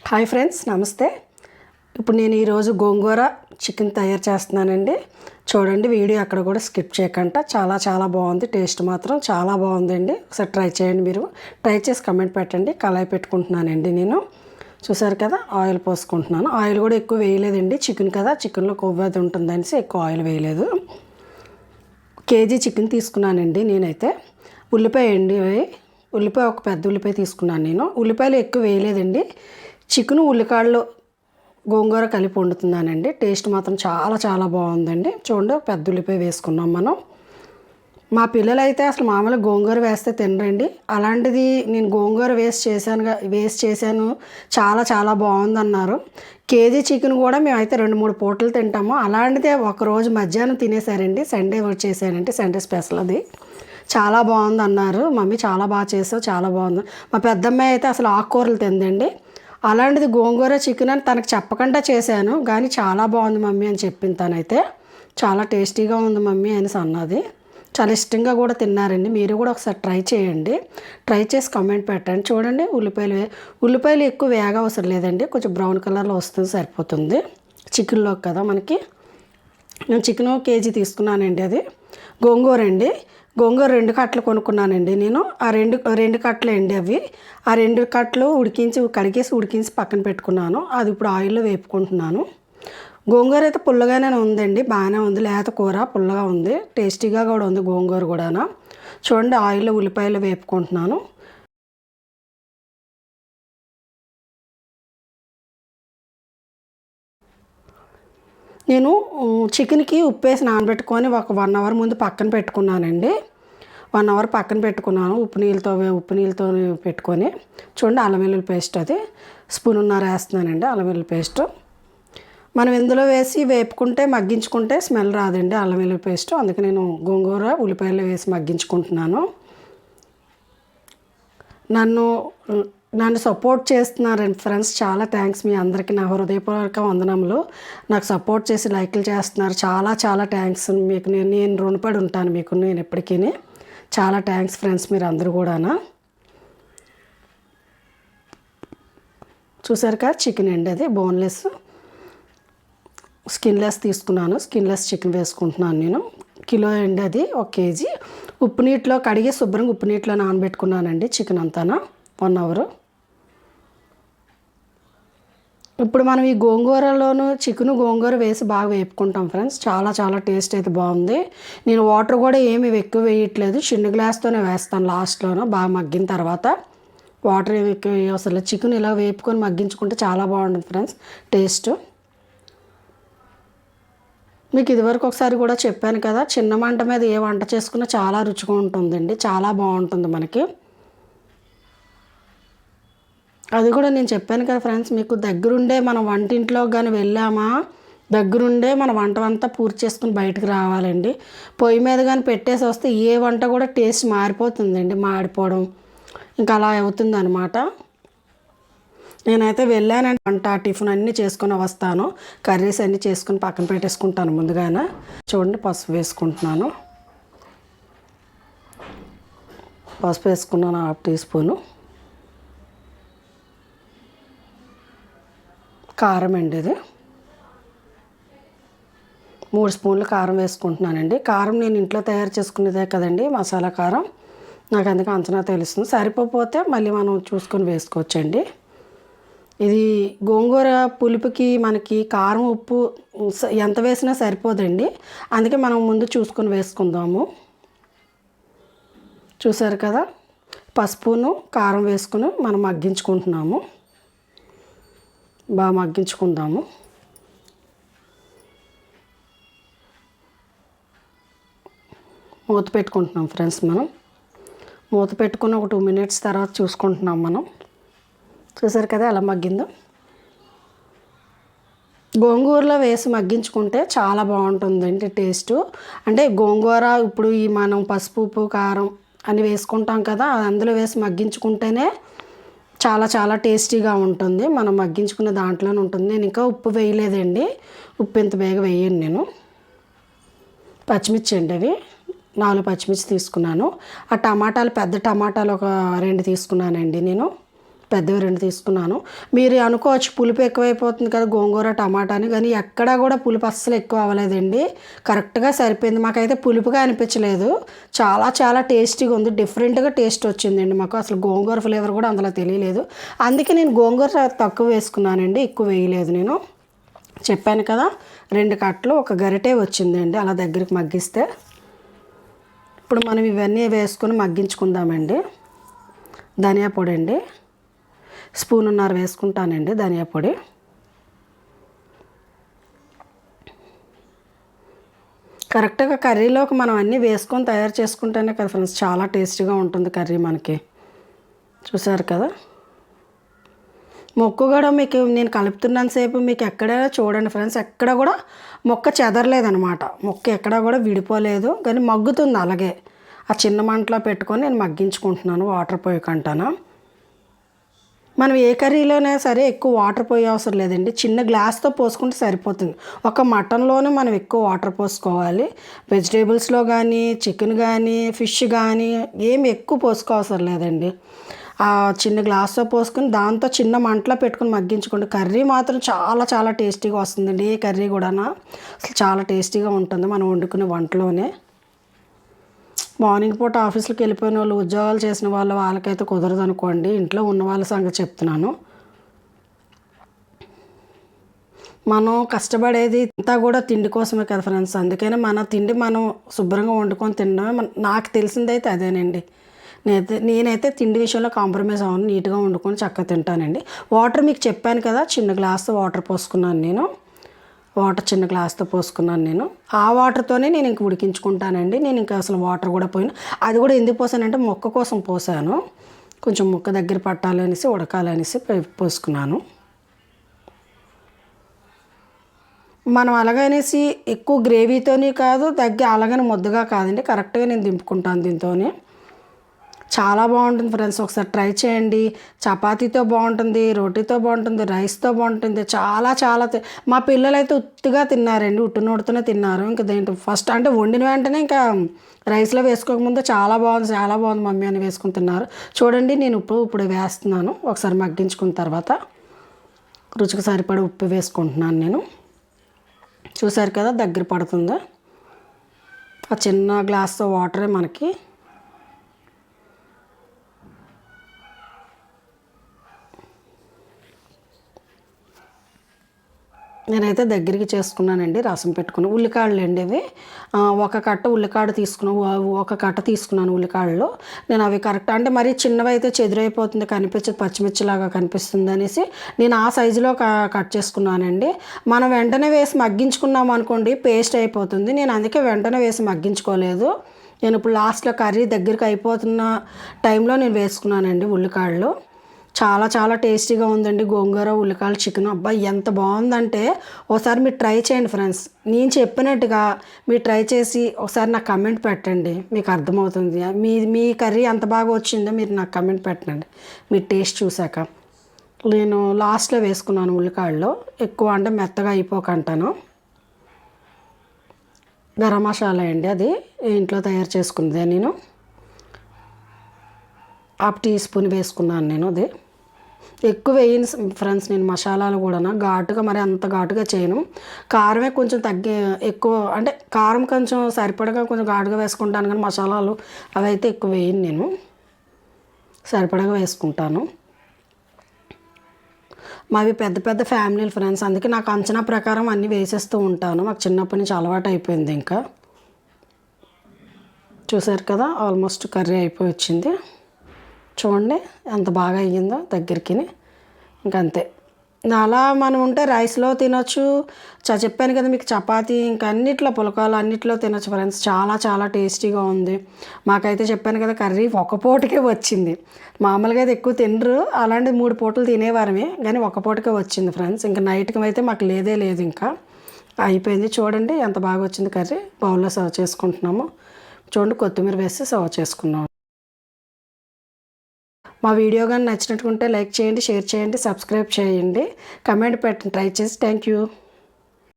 Hi friends, నమస్తే. ఇప్పుడు నేను ఈరోజు గోంగూర చికెన్ తయారు చేస్తున్నానండి. చూడండి, వీడియో అక్కడ కూడా స్కిప్ చేయకుండా. చాలా బాగుంది. టేస్ట్ మాత్రం చాలా బాగుందండి. ఒకసారి ట్రై చేయండి. మీరు ట్రై చేసి కమెంట్ పెట్టండి. కళాయి పెట్టుకుంటున్నానండి నేను. చూసారు కదా, ఆయిల్ పోసుకుంటున్నాను. ఆయిల్ కూడా ఎక్కువ వేయలేదండి, చికెన్ కదా, చికెన్లో కొవ్వు అది ఉంటుందనేసి ఎక్కువ ఆయిల్ వేయలేదు. కేజీ చికెన్ తీసుకున్నానండి నేనైతే. ఉల్లిపాయ అండి, ఉల్లిపాయ ఒక పెద్ద ఉల్లిపాయ తీసుకున్నాను నేను. ఉల్లిపాయలు ఎక్కువ వేయలేదండి. చికెను ఉల్లికాడలు గోంగూర కలిపి వండుతున్నానండి. టేస్ట్ మాత్రం చాలా బాగుందండి. చూడండి, పెద్ద ఉల్లిపాయ వేసుకున్నాం మనం. మా పిల్లలు అయితే అసలు మామూలుగా గోంగూర వేస్తే తినరండి. అలాంటిది నేను గోంగూర వేస్ట్ చేశాను. చాలా బాగుందన్నారు. కేజీ చికెన్ కూడా మేమైతే 2-3 పూటలు తింటాము. అలాంటిదే ఒకరోజు మధ్యాహ్నం తినేసారండి. సండే చేశానంటే సండే స్పెషల్ అది. చాలా బాగుంది అన్నారు. మమ్మీ చాలా బాగా చేసావు, చాలా బాగుంది. మా పెద్దమ్మాయి అయితే అసలు ఆకుకూరలు తిందండి. అలాంటిది గోంగూర చికెన్ అని తనకు చెప్పకుండా చేశాను, కానీ చాలా బాగుంది మమ్మీ అని చెప్పింది. తనైతే చాలా టేస్టీగా ఉంది మమ్మీ అనేసి అన్నది. చాలా ఇష్టంగా కూడా తిన్నారండి. మీరు కూడా ఒకసారి ట్రై చేయండి. ట్రై చేసి కామెంట్ పెట్టండి. చూడండి, ఉల్లిపాయలు ఎక్కువ వేగ అవసరం లేదండి. కొంచెం బ్రౌన్ కలర్లో వస్తుంది, సరిపోతుంది చికెన్లోకి కదా మనకి. నేను చికెన్ కేజీ తీసుకున్నానండి. అది గోంగూర అండి. గోంగూర 2 కట్టలు కొనుక్కున్నానండి నేను. ఆ రెండు కట్టలు అండి అవి. ఆ 2 కట్టలు కడిగేసి ఉడికించి పక్కన పెట్టుకున్నాను. అది ఇప్పుడు ఆయిల్లో వేపుకుంటున్నాను. గోంగూర అయితే పుల్లగానే ఉందండి, బాగానే ఉంది. లేత కూర పుల్లగా ఉంది, టేస్టీగా కూడా ఉంది గోంగూర కూడా. చూడండి, ఆయిల్లో ఉల్లిపాయలు వేపుకుంటున్నాను. నేను చికెన్కి ఉప్పు వేసి నానబెట్టుకొని ఒక 1 అవర్ ముందు పక్కన పెట్టుకున్నానండి. 1 అవర్ పక్కన పెట్టుకున్నాను, ఉప్పు నీళ్ళతో పెట్టుకొని. చూడండి, అల్లం వెల్లుల్లి పేస్ట్ అది స్పూన్నర వేస్తున్నానండి. అల్లం వెల్లుల్లి పేస్ట్ మనం ఇందులో వేసి వేపుకుంటే మగ్గించుకుంటే స్మెల్ రాదండి అల్లం వెల్లుల్లి పేస్ట్. అందుకే నేను గోంగూర ఉల్లిపాయలు వేసి మగ్గించుకుంటున్నాను. నన్ను సపోర్ట్ చేస్తున్నారండి ఫ్రెండ్స్. చాలా థ్యాంక్స్ మీ అందరికీ. నా హృదయపూర్వక వందనములు. నాకు సపోర్ట్ చేసి లైక్లు చేస్తున్నారు. చాలా థ్యాంక్స్ మీకు. నేను రుణపడి ఉంటాను మీకు, నేను ఎప్పటికీ. చాలా థ్యాంక్స్ ఫ్రెండ్స్, మీరు అందరూ కూడా. చూసారు కదా, చికెన్ అండి అది బోన్లెస్, స్కిన్లెస్ తీసుకున్నాను. స్కిన్లెస్ చికెన్ వేసుకుంటున్నాను నేను. కిలో అండి అది, 1 కేజీ. ఉప్పు నీటిలో కడిగి శుభ్రంగా ఉప్పు నీటిలో నానబెట్టుకున్నానండి చికెన్ అంతా 1 అవర్. ఇప్పుడు మనం ఈ గోంగూరలోను చికెను గోంగూర వేసి బాగా వేపుకుంటాం ఫ్రెండ్స్. చాలా టేస్ట్ అయితే బాగుంది. నేను వాటర్ కూడా ఏమి ఎక్కువ వేయట్లేదు, చిన్న గ్లాస్తోనే వేస్తాను లాస్ట్లోనూ. బాగా మగ్గిన తర్వాత వాటర్ ఏమి ఎక్కువ అసలు. చికెన్ ఇలా వేపుకొని మగ్గించుకుంటే చాలా బాగుంటుంది ఫ్రెండ్స్ టేస్ట్. మీకు ఇదివరకు ఒకసారి కూడా చెప్పాను కదా, చిన్న మంట మీద ఏ వంట చేసుకున్నా చాలా రుచిగా ఉంటుందండి, చాలా బాగుంటుంది మనకి. అది కూడా నేను చెప్పాను కదా ఫ్రెండ్స్ మీకు. దగ్గరుండే మనం వంటింట్లో కానీ వెళ్ళామా, దగ్గరుండే మన వంట అంతా పూర్తి చేసుకుని బయటకు రావాలండి. పొయ్యి మీద కానీ పెట్టేసి వస్తే ఏ వంట కూడా టేస్ట్ మారిపోతుందండి, మాడిపోవడం ఇంకా అలా అవుతుంది అనమాట. నేనైతే వెళ్ళానంటే వంట టిఫిన్ అన్నీ చేసుకొని వస్తాను. కర్రీస్ అన్నీ చేసుకుని పక్కన పెట్టేసుకుంటాను ముందుగానే. చూడండి, పసుపు వేసుకుంటున్నాను. పసుపు వేసుకున్నాను 1/2 టీ స్పూను. కారం అండి, ఇది 3 స్పూన్లు కారం వేసుకుంటున్నానండి. కారం నేను ఇంట్లో తయారు చేసుకునేదే కదండి, మసాలా కారం. నాకు అందుకే అంచనా తెలుస్తుంది. సరిపోతే మళ్ళీ మనం చూసుకొని వేసుకోవచ్చండి. ఇది గోంగూర పులుపుకి మనకి కారం ఉప్పు ఎంత వేసినా సరిపోదండి, అందుకే మనం ముందు చూసుకొని వేసుకుందాము. చూసారు కదా, పసుపును కారం వేసుకుని మనం మగ్గించుకుంటున్నాము. బాగా మగ్గించుకుందాము. మూత పెట్టుకుంటున్నాం ఫ్రెండ్స్. మనం మూత పెట్టుకుని ఒక 2 మినిట్స్ తర్వాత చూసుకుంటున్నాం మనం. చూసారు కదా ఎలా మగ్గిందో. గోంగూరలో వేసి మగ్గించుకుంటే చాలా బాగుంటుందండి టేస్ట్. అంటే గోంగూర ఇప్పుడు ఈ మనం పసుపు ఉప్పు కారం అని వేసుకుంటాం కదా, అందులో వేసి మగ్గించుకుంటేనే చాలా టేస్టీగా ఉంటుంది. మనం మగ్గించుకున్న దాంట్లోనే ఉంటుంది. నేను ఇంకా ఉప్పు వేయలేదండి, ఉప్పు ఇంత బేగా వేయను నేను. పచ్చిమిర్చి అండి, అవి 4 పచ్చిమిర్చి తీసుకున్నాను. ఆ టమాటాలు పెద్ద టమాటాలు ఒక 2 తీసుకున్నానండి నేను. పెద్దవి 2 తీసుకున్నాను. మీరు అనుకోవచ్చు పులుపు ఎక్కువైపోతుంది కదా గోంగూర టమాటా అని, కానీ ఎక్కడా కూడా పులుపు అస్సలు ఎక్కువ అవ్వలేదండి. కరెక్ట్గా సరిపోయింది. మాకైతే పులుపుగా అనిపించలేదు. చాలా చాలా టేస్టీగా ఉంది. డిఫరెంట్గా టేస్ట్ వచ్చిందండి మాకు. అసలు గోంగూర ఫ్లేవర్ కూడా అందులో తెలియలేదు. అందుకే నేను గోంగూర తక్కువ వేసుకున్నానండి, ఎక్కువ వేయలేదు నేను. చెప్పాను కదా 2 కట్టలు 1 గరిటే వచ్చిందండి అలా దగ్గరికి మగ్గిస్తే. ఇప్పుడు మనం ఇవన్నీ వేసుకొని మగ్గించుకుందామండి. ధనియా పొడి అండి, 1.5 స్పూన్ వేసుకుంటానండి ధనియా పొడి. కరెక్ట్గా కర్రీలోకి మనం అన్నీ వేసుకొని తయారు చేసుకుంటేనే కదా ఫ్రెండ్స్ చాలా టేస్టీగా ఉంటుంది కర్రీ మనకి. చూసారు కదా, మొక్క కూడా మీకు నేను కలుపుతున్నంతసేపు మీకు ఎక్కడైనా చూడండి ఫ్రెండ్స్, ఎక్కడ కూడా మొక్క చెదరలేదనమాట. మొక్క ఎక్కడా కూడా విడిపోలేదు, కానీ మగ్గుతుంది అలాగే. ఆ చిన్న మంటలో పెట్టుకొని నేను మగ్గించుకుంటున్నాను వాటర్ పోయకంటాను. మనం ఏ కర్రీలోనే సరే ఎక్కువ వాటర్ పోయే అవసరం లేదండి. చిన్న గ్లాస్తో పోసుకుంటే సరిపోతుంది. ఒక మటన్లోనే మనం ఎక్కువ వాటర్ పోసుకోవాలి. వెజిటేబుల్స్లో కానీ చికెన్ కానీ ఫిష్ కానీ ఏమి ఎక్కువ పోసుకోవసరం లేదండి. ఆ చిన్న గ్లాస్తో పోసుకొని దాంతో చిన్న మంటలో పెట్టుకొని మగ్గించుకోండి. కర్రీ మాత్రం చాలా చాలా టేస్టీగా వస్తుందండి. ఏ కర్రీ కూడా అసలు చాలా టేస్టీగా ఉంటుంది మనం వండుకునే వంటలోనే. మార్నింగ్ పూట ఆఫీస్కి వెళ్ళిపోయిన వాళ్ళు, ఉద్యోగాలు చేసిన వాళ్ళకైతే కుదరదు అనుకోండి. ఇంట్లో ఉన్న వాళ్ళ సంగతి చెప్తున్నాను. మనం కష్టపడేది అంతా కూడా తిండి కోసమే కదా ఫ్రెండ్స్. అందుకని మన తిండి మనం శుభ్రంగా వండుకొని తినడమే నాకు తెలిసిందైతే అదేనండి. నేనైతే తిండి విషయంలో కాంప్రమైజ్ అవ్వను. నీట్గా వండుకొని చక్కగా తింటానండి. వాటర్ మీకు చెప్పాను కదా, చిన్న గ్లాస్తో వాటర్ పోసుకున్నాను నేను. చిన్న గ్లాస్తో పోసుకున్నాను నేను. ఆ వాటర్తోనే నేను ఇంక ఉడికించుకుంటానండి. నేను ఇంకా అసలు వాటర్ కూడా పోయిన, అది కూడా ఎందుకు పోసానంటే మొక్క కోసం పోసాను. కొంచెం మొక్క దగ్గర పట్టాలనేసి ఉడకాలనేసి పోసుకున్నాను. మనం అలాగనేసి ఎక్కువ గ్రేవీతోని కాదు, అలాగని ముద్దగా కాదండి. కరెక్ట్గా నేను దింపుకుంటాను దీంతోనే. చాలా బాగుంటుంది ఫ్రెండ్స్, ఒకసారి ట్రై చేయండి. చపాతీతో బాగుంటుంది, రోటీతో బాగుంటుంది, రైస్తో బాగుంటుంది. చాలా చాలా మా పిల్లలు అయితే ఉత్తిగా తిన్నారండి, ఉట్టినోడుతూనే తిన్నారు. ఇంకా దేంట్లో ఫస్ట్ అంటే వండిన వెంటనే ఇంకా రైస్లో వేసుకోకముందు చాలా బాగుంది మమ్మీ అని వేసుకుని తిన్నారు. చూడండి నేను ఇప్పుడు వేస్తున్నాను. ఒకసారి మగ్గించుకున్న తర్వాత రుచికి సరిపడి ఉప్పు వేసుకుంటున్నాను నేను. చూసారు కదా దగ్గర పడుతుందా. ఆ చిన్న గ్లాస్తో వాటరే మనకి. నేనైతే దగ్గరికి చేసుకున్నానండి. రసం పెట్టుకుని ఉల్లికాడలు అండి ఇవి. 1 కట్ట ఉల్లికాడ తీసుకున్నాను. 1 కట్ట తీసుకున్నాను ఉల్లికాడలు. నేను అవి కరెక్ట్ అంటే మరీ చిన్నవి అయితే చెదిరైపోతుంది, కనిపించదు, పచ్చిమిర్చిలాగా కనిపిస్తుంది అనేసి నేను ఆ సైజులో కట్ చేసుకున్నానండి. మనం వెంటనే వేసి మగ్గించుకున్నాం అనుకోండి పేస్ట్ అయిపోతుంది. నేను అందుకే వెంటనే వేసి మగ్గించుకోలేదు. నేను ఇప్పుడు లాస్ట్లో కర్రీ దగ్గరికి అయిపోతున్న టైంలో నేను వేసుకున్నానండి ఉల్లికాడలు. చాలా చాలా టేస్టీగా ఉందండి గోంగూర ఉల్లికాయల చికెన్. అబ్బాయి ఎంత బాగుందంటే ఒకసారి మీరు ట్రై చేయండి ఫ్రెండ్స్. నేను చెప్పినట్టుగా మీరు ట్రై చేసి ఒకసారి నాకు కమెంట్ పెట్టండి, మీకు అర్థమవుతుంది. మీ కర్రీ ఎంత బాగా వచ్చిందో మీరు నాకు కమెంట్ పెట్టండి మీరు టేస్ట్ చూశాక. నేను లాస్ట్లో వేసుకున్నాను ఉల్లికాయల్లో, ఎక్కువ అంటే మెత్తగా అయిపోకంటాను. గరం మసాలా అండి, అది ఇంట్లో తయారు చేసుకున్నదే. నేను 1/2 టీ స్పూన్ వేసుకున్నాను నేను. అది ఎక్కువ వేయను ఫ్రెండ్స్ నేను మసాలాలు కూడా, ఘాటుగా మరి అంత ఘాటుగా చేయను. కారమే కొంచెం ఎక్కువ అంటే కారం కొంచెం సరిపడగా కొంచెం ఘాటుగా వేసుకుంటాను, కానీ మసాలాలు అవి అయితే ఎక్కువ వేయను నేను, సరిపడగా వేసుకుంటాను. మావి పెద్ద పెద్ద ఫ్యామిలీలు ఫ్రెండ్స్, అందుకే నాకు అంచనా ప్రకారం అన్నీ వేసేస్తూ ఉంటాను. మాకు చిన్నప్పటి నుంచి అలవాటు అయిపోయింది. ఇంకా చూసారు కదా ఆల్మోస్ట్ కర్రీ అయిపోయి వచ్చింది. చూడండి ఎంత బాగా అయ్యిందో దగ్గరికి. ఇంకంతే. అలా మనం ఉంటే రైస్లో తినొచ్చు. చెప్పాను కదా మీకు, చపాతీ ఇంకా అన్నిట్లో పులకాలు అన్నిట్లో తినొచ్చు ఫ్రెండ్స్. చాలా చాలా టేస్టీగా ఉంది. మాకైతే చెప్పాను కదా కర్రీ 1 పూటకే వచ్చింది. మామూలుగా అయితే ఎక్కువ తినరు, అలాంటి 3 పూటలు తినేవారమే, కానీ 1 పూటకే వచ్చింది ఫ్రెండ్స్. ఇంకా నైట్కి అయితే మాకు లేదు ఇంకా అయిపోయింది. చూడండి ఎంత బాగా వచ్చింది కర్రీ. బౌల్లో సర్వ్ చేసుకుంటున్నాము. చూడండి కొత్తిమీర వేసి సర్వ్ చేసుకున్నాము. మా వీడియో కానీ నచ్చినట్టుకుంటే లైక్ చేయండి, షేర్ చేయండి, సబ్స్క్రైబ్ చేయండి, కమెంట్ పెట్టండి, ట్రై చేసి. Thank you.